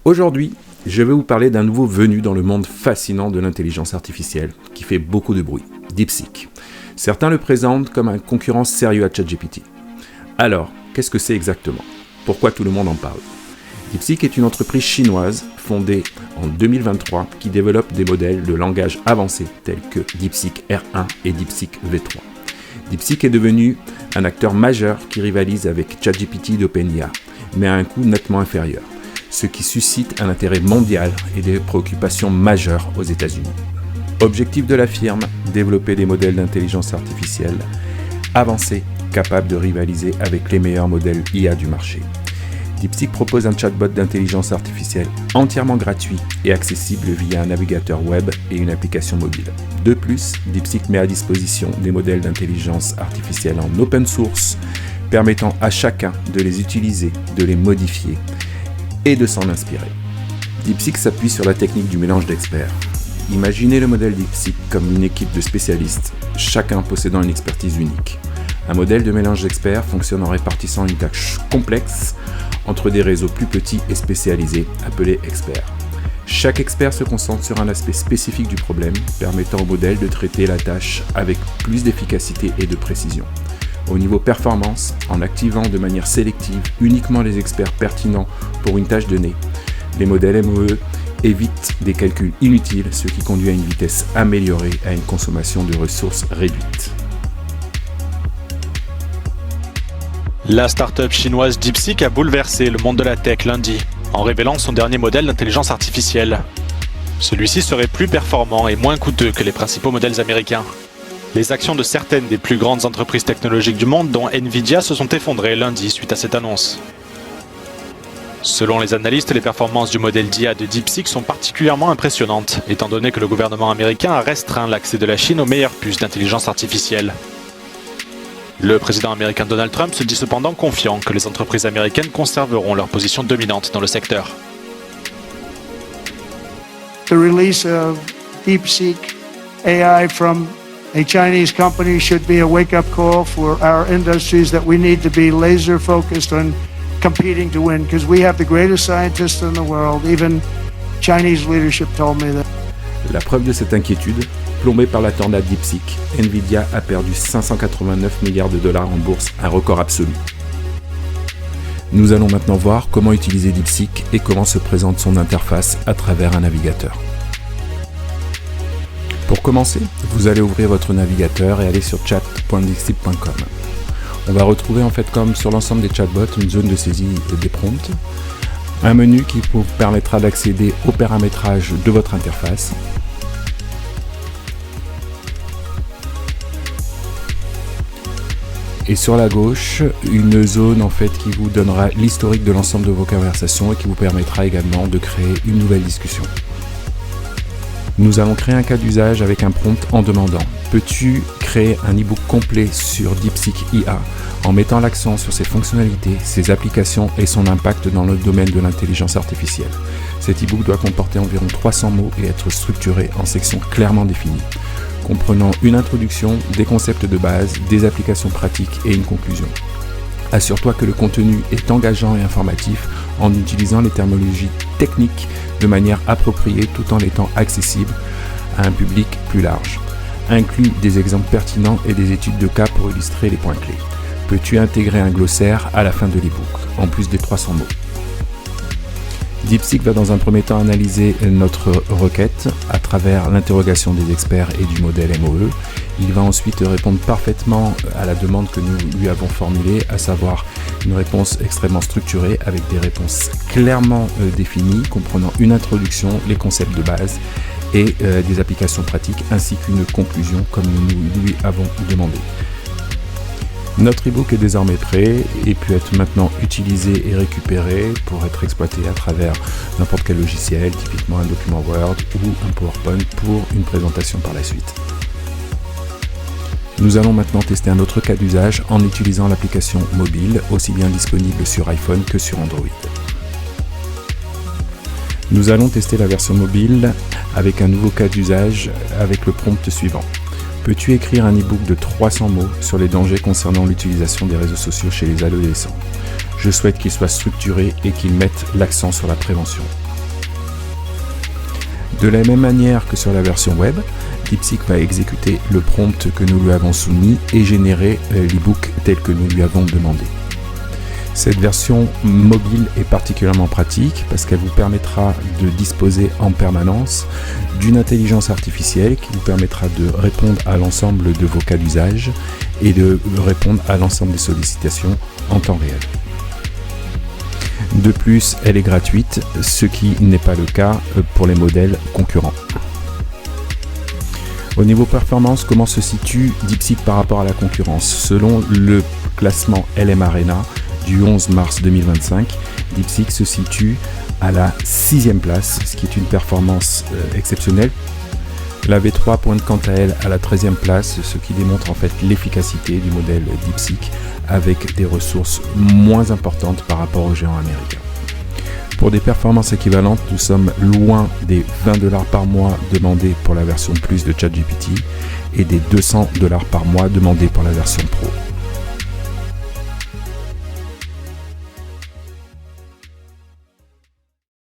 Aujourd'hui, je vais vous parler d'un nouveau venu dans le monde fascinant de l'intelligence artificielle qui fait beaucoup de bruit, DeepSeek. Certains le présentent comme un concurrent sérieux à ChatGPT. Alors, qu'est-ce que c'est exactement ? Pourquoi tout le monde en parle ? DeepSeek est une entreprise chinoise fondée en 2023 qui développe des modèles de langage avancés tels que DeepSeek R1 et DeepSeek V3. DeepSeek est devenu un acteur majeur qui rivalise avec ChatGPT d'OpenAI, mais à un coût nettement inférieur, ce qui suscite un intérêt mondial et des préoccupations majeures aux États-Unis. Objectif de la firme, développer des modèles d'intelligence artificielle avancés, capables de rivaliser avec les meilleurs modèles IA du marché. DeepSeek propose un chatbot d'intelligence artificielle entièrement gratuit et accessible via un navigateur web et une application mobile. De plus, DeepSeek met à disposition des modèles d'intelligence artificielle en open source, permettant à chacun de les utiliser, de les modifier et de s'en inspirer. DeepSeek s'appuie sur la technique du mélange d'experts. Imaginez le modèle DeepSeek comme une équipe de spécialistes, chacun possédant une expertise unique. Un modèle de mélange d'experts fonctionne en répartissant une tâche complexe entre des réseaux plus petits et spécialisés, appelés experts. Chaque expert se concentre sur un aspect spécifique du problème, permettant au modèle de traiter la tâche avec plus d'efficacité et de précision. Au niveau performance, en activant de manière sélective uniquement les experts pertinents pour une tâche donnée, les modèles MOE évitent des calculs inutiles, ce qui conduit à une vitesse améliorée et à une consommation de ressources réduite. La start-up chinoise DeepSeek a bouleversé le monde de la tech lundi, en révélant son dernier modèle d'intelligence artificielle. Celui-ci serait plus performant et moins coûteux que les principaux modèles américains. Les actions de certaines des plus grandes entreprises technologiques du monde, dont Nvidia, se sont effondrées lundi suite à cette annonce. Selon les analystes, les performances du modèle d'IA de DeepSeek sont particulièrement impressionnantes, étant donné que le gouvernement américain a restreint l'accès de la Chine aux meilleures puces d'intelligence artificielle. Le président américain Donald Trump se dit cependant confiant que les entreprises américaines conserveront leur position dominante dans le secteur. The release of DeepSeek AI from a Chinese company should be a wake-up call for our industries that we need to be laser focused on competing to win, because we have the greatest scientists in the world. Even Chinese leadership told me that. La preuve de cette inquiétude, plombée par la tornade DeepSeek, Nvidia a perdu 589 milliards de dollars en bourse, un record absolu. Nous allons maintenant voir comment utiliser DeepSeek et comment se présente son interface à travers un navigateur. Pour commencer, vous allez ouvrir votre navigateur et aller sur chat.deepseek.com. On va retrouver comme sur l'ensemble des chatbots une zone de saisie des prompts, un menu qui vous permettra d'accéder au paramétrage de votre interface. Et sur la gauche, une zone qui vous donnera l'historique de l'ensemble de vos conversations et qui vous permettra également de créer une nouvelle discussion. Nous allons créer un cas d'usage avec un prompt en demandant « Peux-tu créer un e-book complet sur DeepSeek IA en mettant l'accent sur ses fonctionnalités, ses applications et son impact dans le domaine de l'intelligence artificielle ?» Cet e-book doit comporter environ 300 mots et être structuré en sections clairement définies, comprenant une introduction, des concepts de base, des applications pratiques et une conclusion. Assure-toi que le contenu est engageant et informatif en utilisant les terminologies techniques de manière appropriée tout en étant accessible à un public plus large. Inclus des exemples pertinents et des études de cas pour illustrer les points clés. Peux-tu intégrer un glossaire à la fin de l'e-book, en plus des 300 mots ? DeepSeek va dans un premier temps analyser notre requête à travers l'interrogation des experts et du modèle MOE. Il va ensuite répondre parfaitement à la demande que nous lui avons formulée, à savoir une réponse extrêmement structurée avec des réponses clairement définies, comprenant une introduction, les concepts de base et des applications pratiques, ainsi qu'une conclusion comme nous lui avons demandé. Notre e-book est désormais prêt et peut être maintenant utilisé et récupéré pour être exploité à travers n'importe quel logiciel, typiquement un document Word ou un PowerPoint pour une présentation par la suite. Nous allons maintenant tester un autre cas d'usage en utilisant l'application mobile, aussi bien disponible sur iPhone que sur Android. Nous allons tester la version mobile avec un nouveau cas d'usage avec le prompt suivant. Peux-tu écrire un e-book de 300 mots sur les dangers concernant l'utilisation des réseaux sociaux chez les adolescents ? Je souhaite qu'il soit structuré et qu'il mette l'accent sur la prévention. De la même manière que sur la version web, DeepSeek va exécuter le prompt que nous lui avons soumis et générer l'e-book tel que nous lui avons demandé. Cette version mobile est particulièrement pratique parce qu'elle vous permettra de disposer en permanence d'une intelligence artificielle qui vous permettra de répondre à l'ensemble de vos cas d'usage et de répondre à l'ensemble des sollicitations en temps réel. De plus, elle est gratuite, ce qui n'est pas le cas pour les modèles concurrents. Au niveau performance, comment se situe DeepSeek par rapport à la concurrence? Selon le classement LMArena du 11 mars 2025, DeepSeek se situe à la 6e place, ce qui est une performance exceptionnelle. La V3 pointe quant à elle à la 13e place, ce qui démontre en fait l'efficacité du modèle DeepSeek avec des ressources moins importantes par rapport aux géants américains. Pour des performances équivalentes, nous sommes loin des $20 par mois demandés pour la version Plus de ChatGPT et des $200 par mois demandés pour la version Pro.